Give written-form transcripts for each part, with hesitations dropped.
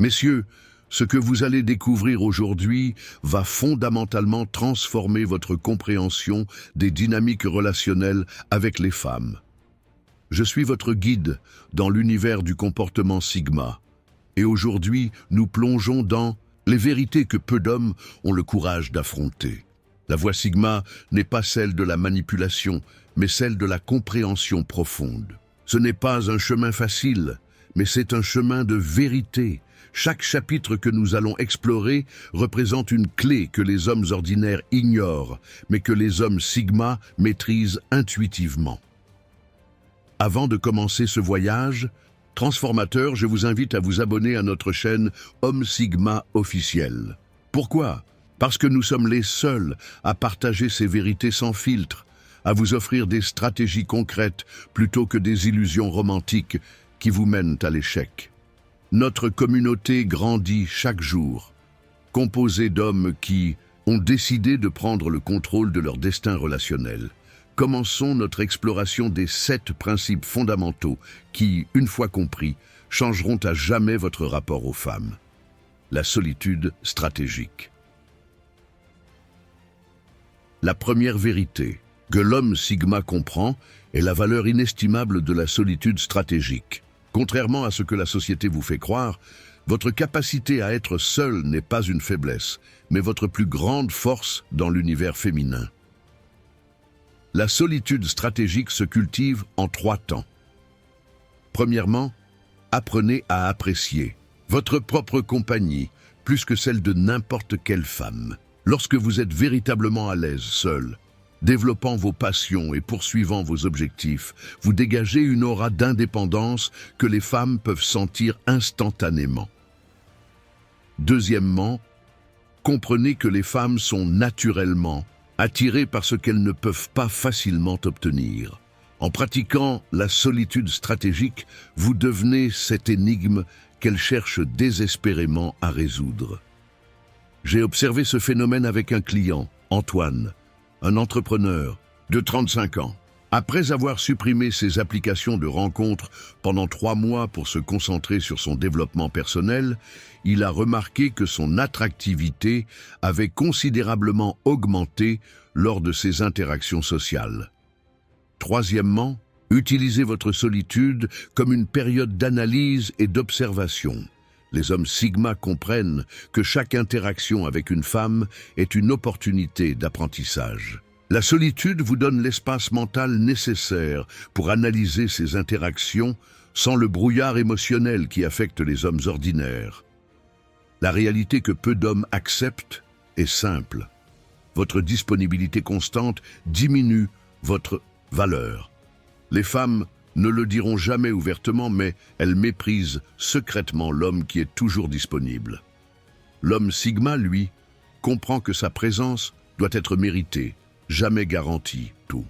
Messieurs, ce que vous allez découvrir aujourd'hui va fondamentalement transformer votre compréhension des dynamiques relationnelles avec les femmes. Je suis votre guide dans l'univers du comportement Sigma. Et aujourd'hui, nous plongeons dans les vérités que peu d'hommes ont le courage d'affronter. La voie Sigma n'est pas celle de la manipulation, mais celle de la compréhension profonde. Ce n'est pas un chemin facile, mais c'est un chemin de vérité. Chaque chapitre que nous allons explorer représente une clé que les hommes ordinaires ignorent, mais que les hommes Sigma maîtrisent intuitivement. Avant de commencer ce voyage transformateur, je vous invite à vous abonner à notre chaîne Homme Sigma officiel. Pourquoi? Parce que nous sommes les seuls à partager ces vérités sans filtre, à vous offrir des stratégies concrètes plutôt que des illusions romantiques qui vous mènent à l'échec. Notre communauté grandit chaque jour, composée d'hommes qui ont décidé de prendre le contrôle de leur destin relationnel. Commençons notre exploration des 7 principes fondamentaux qui, une fois compris, changeront à jamais votre rapport aux femmes. La solitude stratégique. La première vérité que l'homme Sigma comprend est la valeur inestimable de la solitude stratégique. Contrairement à ce que la société vous fait croire, votre capacité à être seul n'est pas une faiblesse, mais votre plus grande force dans l'univers féminin. La solitude stratégique se cultive en 3 temps. Premièrement, apprenez à apprécier votre propre compagnie plus que celle de n'importe quelle femme. Lorsque vous êtes véritablement à l'aise seul, développant vos passions et poursuivant vos objectifs, vous dégagez une aura d'indépendance que les femmes peuvent sentir instantanément. Deuxièmement, comprenez que les femmes sont naturellement attirées par ce qu'elles ne peuvent pas facilement obtenir. En pratiquant la solitude stratégique, vous devenez cette énigme qu'elles cherchent désespérément à résoudre. J'ai observé ce phénomène avec un client, Antoine, un entrepreneur de 35 ans. Après avoir supprimé ses applications de rencontres pendant 3 mois pour se concentrer sur son développement personnel, il a remarqué que son attractivité avait considérablement augmenté lors de ses interactions sociales. Troisièmement, utilisez votre solitude comme une période d'analyse et d'observation. Les hommes Sigma comprennent que chaque interaction avec une femme est une opportunité d'apprentissage. La solitude vous donne l'espace mental nécessaire pour analyser ces interactions sans le brouillard émotionnel qui affecte les hommes ordinaires. La réalité que peu d'hommes acceptent est simple. Votre disponibilité constante diminue votre valeur. Les femmes ne le diront jamais ouvertement, mais elles méprisent secrètement l'homme qui est toujours disponible. L'homme Sigma, lui, comprend que sa présence doit être méritée, jamais garantie, tout.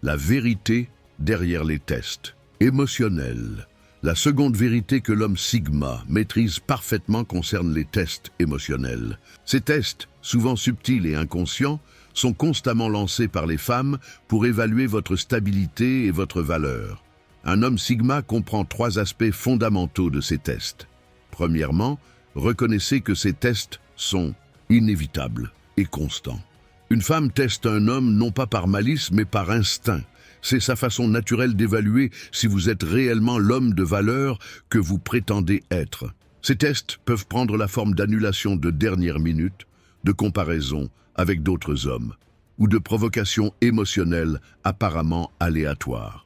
La vérité derrière les tests émotionnels. La seconde vérité que l'homme Sigma maîtrise parfaitement concerne les tests émotionnels. Ces tests, souvent subtils et inconscients, sont constamment lancés par les femmes pour évaluer votre stabilité et votre valeur. Un homme Sigma comprend 3 aspects fondamentaux de ces tests. Premièrement, reconnaissez que ces tests sont inévitables et constants. Une femme teste un homme non pas par malice mais par instinct. C'est sa façon naturelle d'évaluer si vous êtes réellement l'homme de valeur que vous prétendez être. Ces tests peuvent prendre la forme d'annulation de dernière minute, de comparaison avec d'autres hommes, ou de provocation émotionnelle apparemment aléatoire.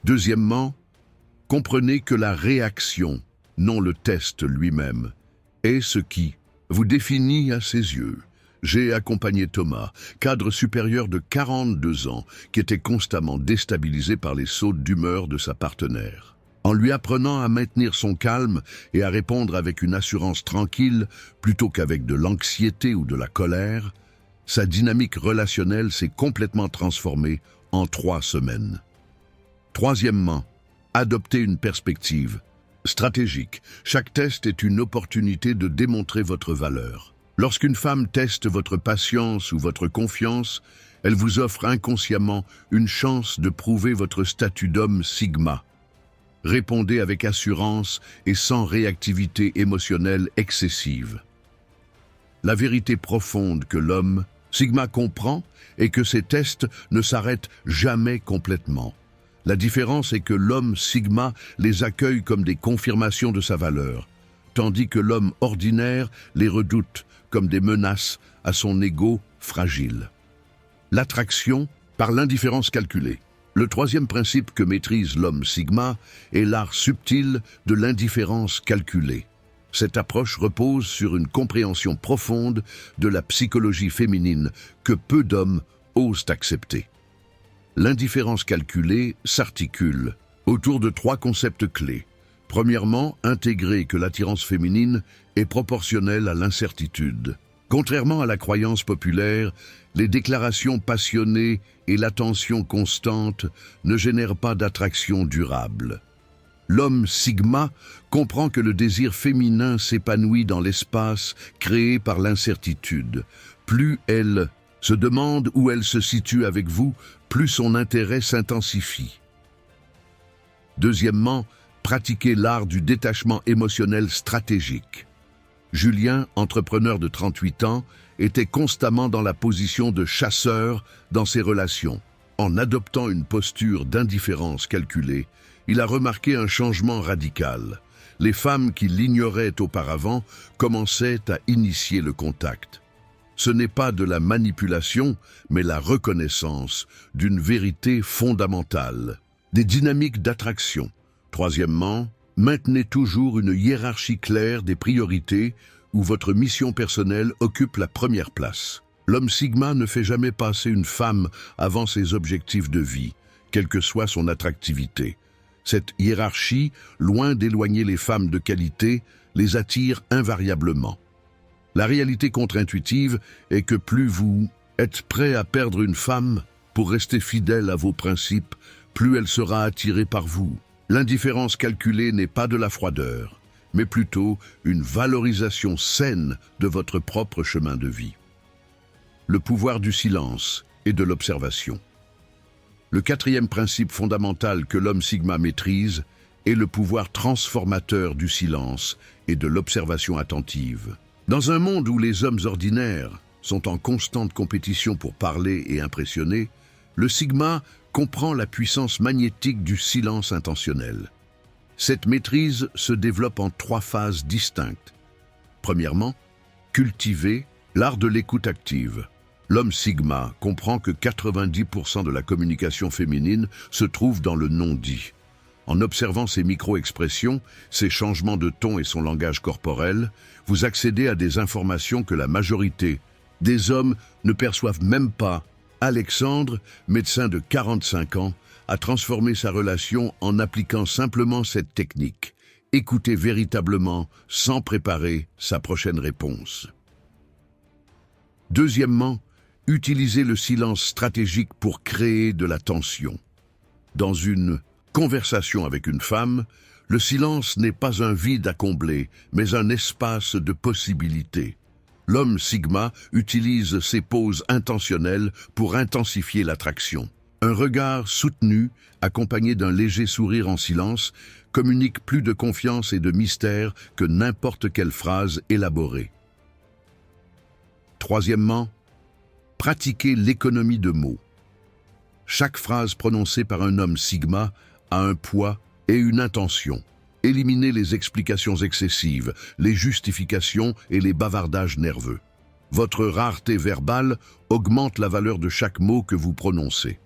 Deuxièmement, comprenez que la réaction, non le test lui-même, est ce qui vous définit à ses yeux. J'ai accompagné Thomas, cadre supérieur de 42 ans, qui était constamment déstabilisé par les sautes d'humeur de sa partenaire. En lui apprenant à maintenir son calme et à répondre avec une assurance tranquille plutôt qu'avec de l'anxiété ou de la colère, sa dynamique relationnelle s'est complètement transformée en 3 semaines. Troisièmement, adoptez une perspective stratégique. Chaque test est une opportunité de démontrer votre valeur. Lorsqu'une femme teste votre patience ou votre confiance, elle vous offre inconsciemment une chance de prouver votre statut d'homme Sigma. Répondez avec assurance et sans réactivité émotionnelle excessive. La vérité profonde que l'homme, Sigma, comprend est que ces tests ne s'arrêtent jamais complètement. La différence est que l'homme Sigma les accueille comme des confirmations de sa valeur, tandis que l'homme ordinaire les redoute comme des menaces à son ego fragile. L'attraction par l'indifférence calculée. Le troisième principe que maîtrise l'homme Sigma est l'art subtil de l'indifférence calculée. Cette approche repose sur une compréhension profonde de la psychologie féminine que peu d'hommes osent accepter. L'indifférence calculée s'articule autour de trois concepts clés. Premièrement, intégrer que l'attirance féminine est proportionnelle à l'incertitude. Contrairement à la croyance populaire, les déclarations passionnées et l'attention constante ne génèrent pas d'attraction durable. L'homme Sigma comprend que le désir féminin s'épanouit dans l'espace créé par l'incertitude. Plus elle se demande où elle se situe avec vous, plus son intérêt s'intensifie. Deuxièmement, pratiquer l'art du détachement émotionnel stratégique. Julien, entrepreneur de 38 ans, était constamment dans la position de chasseur dans ses relations. En adoptant une posture d'indifférence calculée, il a remarqué un changement radical. Les femmes qui l'ignoraient auparavant commençaient à initier le contact. Ce n'est pas de la manipulation, mais la reconnaissance d'une vérité fondamentale. Des dynamiques d'attraction. Troisièmement, maintenez toujours une hiérarchie claire des priorités où votre mission personnelle occupe la première place. L'homme Sigma ne fait jamais passer une femme avant ses objectifs de vie, quelle que soit son attractivité. Cette hiérarchie, loin d'éloigner les femmes de qualité, les attire invariablement. La réalité contre-intuitive est que plus vous êtes prêt à perdre une femme pour rester fidèle à vos principes, plus elle sera attirée par vous. L'indifférence calculée n'est pas de la froideur, mais plutôt une valorisation saine de votre propre chemin de vie. Le pouvoir du silence et de l'observation. Le quatrième principe fondamental que l'homme Sigma maîtrise est le pouvoir transformateur du silence et de l'observation attentive. Dans un monde où les hommes ordinaires sont en constante compétition pour parler et impressionner, le Sigma comprend la puissance magnétique du silence intentionnel. Cette maîtrise se développe en trois phases distinctes. Premièrement, cultiver l'art de l'écoute active. L'homme Sigma comprend que 90% de la communication féminine se trouve dans le non-dit. En observant ses micro-expressions, ses changements de ton et son langage corporel, vous accédez à des informations que la majorité des hommes ne perçoivent même pas. Alexandre, médecin de 45 ans, a transformé sa relation en appliquant simplement cette technique. Écoutez véritablement sans préparer sa prochaine réponse. Deuxièmement, utilisez le silence stratégique pour créer de la tension. Dans une conversation avec une femme, le silence n'est pas un vide à combler, mais un espace de possibilités. L'homme Sigma utilise ces pauses intentionnelles pour intensifier l'attraction. Un regard soutenu, accompagné d'un léger sourire en silence, communique plus de confiance et de mystère que n'importe quelle phrase élaborée. Troisièmement, pratiquez l'économie de mots. Chaque phrase prononcée par un homme Sigma a un poids et une intention. Éliminez les explications excessives, les justifications et les bavardages nerveux. Votre rareté verbale augmente la valeur de chaque mot que vous prononcez.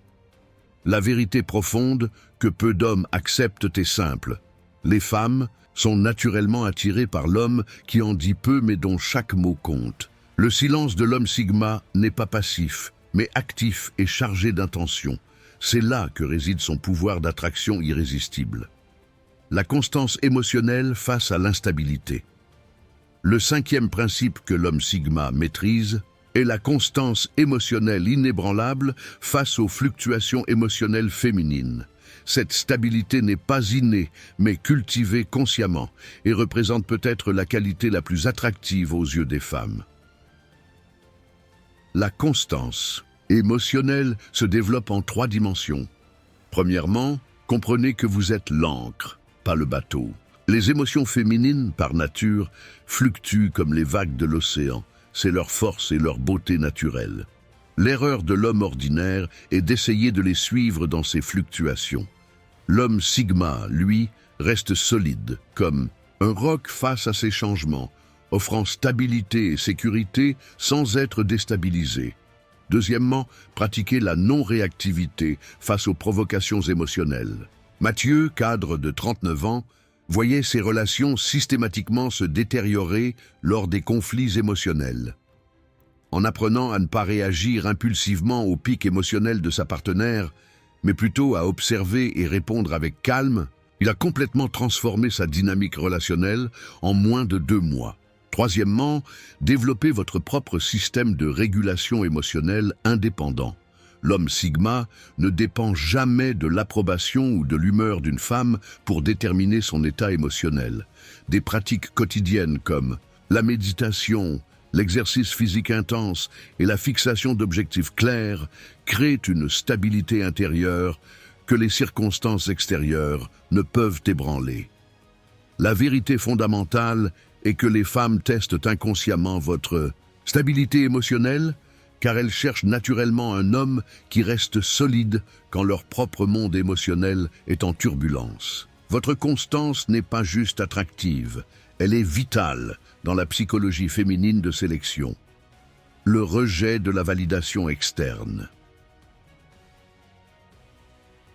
La vérité profonde que peu d'hommes acceptent est simple. Les femmes sont naturellement attirées par l'homme qui en dit peu mais dont chaque mot compte. Le silence de l'homme Sigma n'est pas passif, mais actif et chargé d'intention. C'est là que réside son pouvoir d'attraction irrésistible. La constance émotionnelle face à l'instabilité. Le cinquième principe que l'homme Sigma maîtrise est la constance émotionnelle inébranlable face aux fluctuations émotionnelles féminines. Cette stabilité n'est pas innée, mais cultivée consciemment et représente peut-être la qualité la plus attractive aux yeux des femmes. La constance émotionnelle se développe en trois dimensions. Premièrement, comprenez que vous êtes l'encre. pas le bateau. Les émotions féminines, par nature, fluctuent comme les vagues de l'océan. C'est leur force et leur beauté naturelle. L'erreur de l'homme ordinaire est d'essayer de les suivre dans ces fluctuations. L'homme Sigma, lui, reste solide, comme un roc face à ces changements, offrant stabilité et sécurité sans être déstabilisé. Deuxièmement, pratiquer la non-réactivité face aux provocations émotionnelles. Mathieu, cadre de 39 ans, voyait ses relations systématiquement se détériorer lors des conflits émotionnels. En apprenant à ne pas réagir impulsivement au pic émotionnel de sa partenaire, mais plutôt à observer et répondre avec calme, il a complètement transformé sa dynamique relationnelle en moins de 2 mois. Troisièmement, développez votre propre système de régulation émotionnelle indépendant. L'homme Sigma ne dépend jamais de l'approbation ou de l'humeur d'une femme pour déterminer son état émotionnel. Des pratiques quotidiennes comme la méditation, l'exercice physique intense et la fixation d'objectifs clairs créent une stabilité intérieure que les circonstances extérieures ne peuvent ébranler. La vérité fondamentale est que les femmes testent inconsciemment votre stabilité émotionnelle car elles cherchent naturellement un homme qui reste solide quand leur propre monde émotionnel est en turbulence. Votre constance n'est pas juste attractive, elle est vitale dans la psychologie féminine de sélection. Le rejet de la validation externe.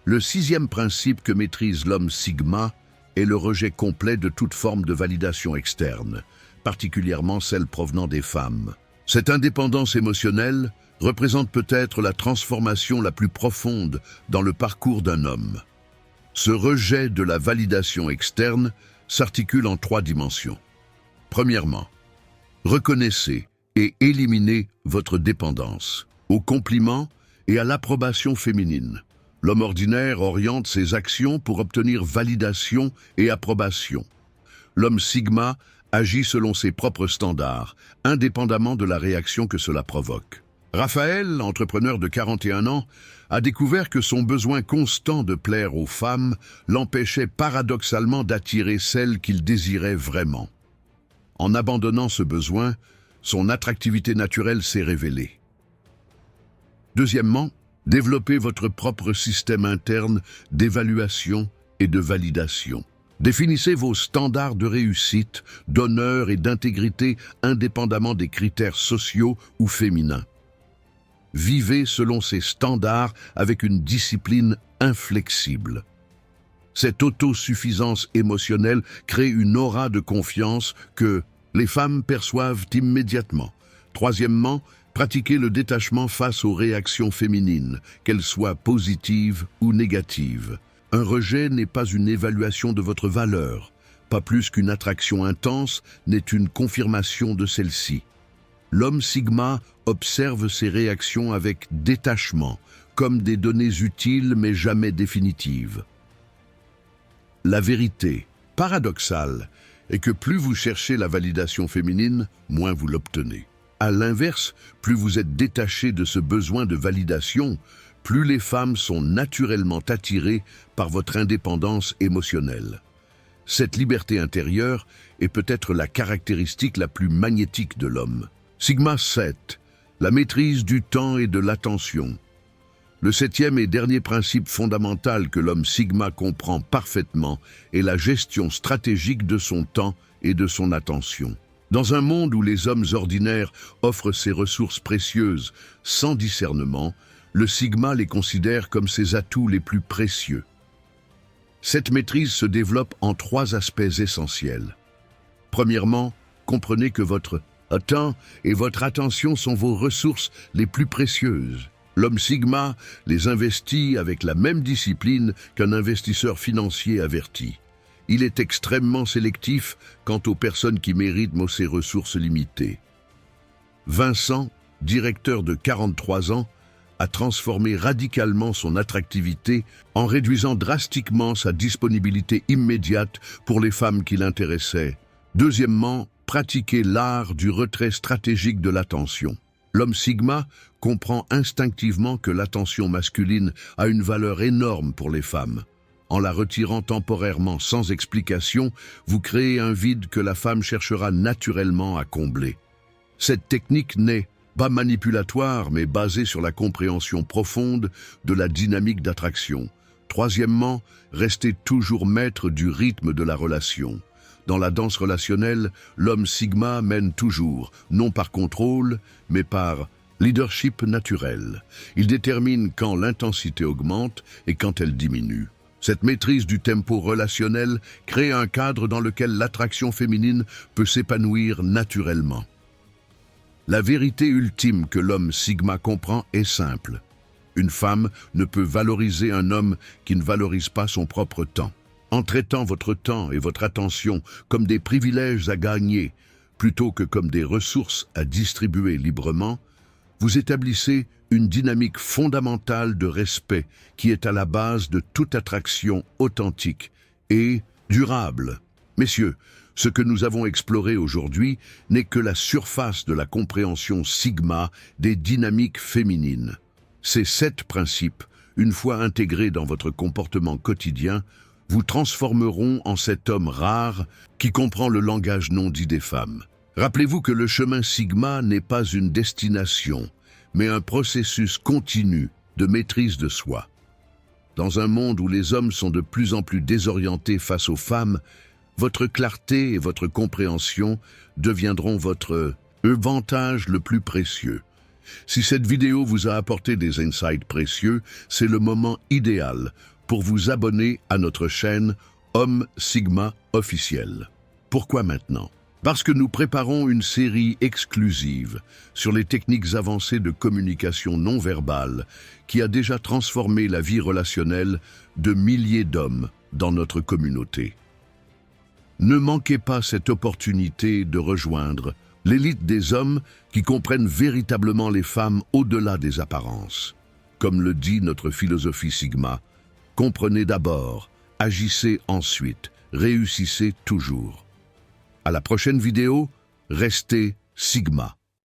Le 6e principe que maîtrise l'homme Sigma est le rejet complet de toute forme de validation externe, particulièrement celle provenant des femmes. Cette indépendance émotionnelle représente peut-être la transformation la plus profonde dans le parcours d'un homme. Ce rejet de la validation externe s'articule en 3 dimensions. Premièrement, reconnaissez et éliminez votre dépendance aux compliments et à l'approbation féminine. L'homme ordinaire oriente ses actions pour obtenir validation et approbation. L'homme Sigma agit selon ses propres standards, indépendamment de la réaction que cela provoque. Raphaël, entrepreneur de 41 ans, a découvert que son besoin constant de plaire aux femmes l'empêchait paradoxalement d'attirer celles qu'il désirait vraiment. En abandonnant ce besoin, son attractivité naturelle s'est révélée. Deuxièmement, développez votre propre système interne d'évaluation et de validation. Définissez vos standards de réussite, d'honneur et d'intégrité indépendamment des critères sociaux ou féminins. Vivez selon ces standards avec une discipline inflexible. Cette autosuffisance émotionnelle crée une aura de confiance que les femmes perçoivent immédiatement. Troisièmement, pratiquez le détachement face aux réactions féminines, qu'elles soient positives ou négatives. Un rejet n'est pas une évaluation de votre valeur, pas plus qu'une attraction intense n'est une confirmation de celle-ci. L'homme Sigma observe ses réactions avec détachement, comme des données utiles mais jamais définitives. La vérité, paradoxale, est que plus vous cherchez la validation féminine, moins vous l'obtenez. À l'inverse, plus vous êtes détaché de ce besoin de validation, plus les femmes sont naturellement attirées par votre indépendance émotionnelle. Cette liberté intérieure est peut-être la caractéristique la plus magnétique de l'homme. Sigma 7, la maîtrise du temps et de l'attention. Le 7e et dernier principe fondamental que l'homme Sigma comprend parfaitement est la gestion stratégique de son temps et de son attention. Dans un monde où les hommes ordinaires offrent ces ressources précieuses sans discernement, le Sigma les considère comme ses atouts les plus précieux. Cette maîtrise se développe en 3 aspects essentiels. Premièrement, comprenez que votre temps et votre attention sont vos ressources les plus précieuses. L'homme Sigma les investit avec la même discipline qu'un investisseur financier averti. Il est extrêmement sélectif quant aux personnes qui méritent ces ressources limitées. Vincent, directeur de 43 ans, a transformé radicalement son attractivité en réduisant drastiquement sa disponibilité immédiate pour les femmes qui l'intéressaient. Deuxièmement, pratiquer l'art du retrait stratégique de l'attention. L'homme Sigma comprend instinctivement que l'attention masculine a une valeur énorme pour les femmes. En la retirant temporairement sans explication, vous créez un vide que la femme cherchera naturellement à combler. Cette technique n'est pas manipulatoire, mais basée sur la compréhension profonde de la dynamique d'attraction. Troisièmement, restez toujours maître du rythme de la relation. Dans la danse relationnelle, l'homme Sigma mène toujours, non par contrôle, mais par leadership naturel. Il détermine quand l'intensité augmente et quand elle diminue. Cette maîtrise du tempo relationnel crée un cadre dans lequel l'attraction féminine peut s'épanouir naturellement. La vérité ultime que l'homme Sigma comprend est simple. Une femme ne peut valoriser un homme qui ne valorise pas son propre temps. En traitant votre temps et votre attention comme des privilèges à gagner, plutôt que comme des ressources à distribuer librement, vous établissez une dynamique fondamentale de respect qui est à la base de toute attraction authentique et durable. Messieurs, ce que nous avons exploré aujourd'hui n'est que la surface de la compréhension Sigma des dynamiques féminines. Ces 7 principes, une fois intégrés dans votre comportement quotidien, vous transformeront en cet homme rare qui comprend le langage non dit des femmes. Rappelez-vous que le chemin Sigma n'est pas une destination, mais un processus continu de maîtrise de soi. Dans un monde où les hommes sont de plus en plus désorientés face aux femmes, votre clarté et votre compréhension deviendront votre avantage le plus précieux. Si cette vidéo vous a apporté des insights précieux, c'est le moment idéal pour vous abonner à notre chaîne Homme Sigma officiel. Pourquoi maintenant? Parce que nous préparons une série exclusive sur les techniques avancées de communication non verbale qui a déjà transformé la vie relationnelle de milliers d'hommes dans notre communauté. Ne manquez pas cette opportunité de rejoindre l'élite des hommes qui comprennent véritablement les femmes au-delà des apparences. Comme le dit notre philosophie Sigma, comprenez d'abord, agissez ensuite, réussissez toujours. À la prochaine vidéo, restez Sigma.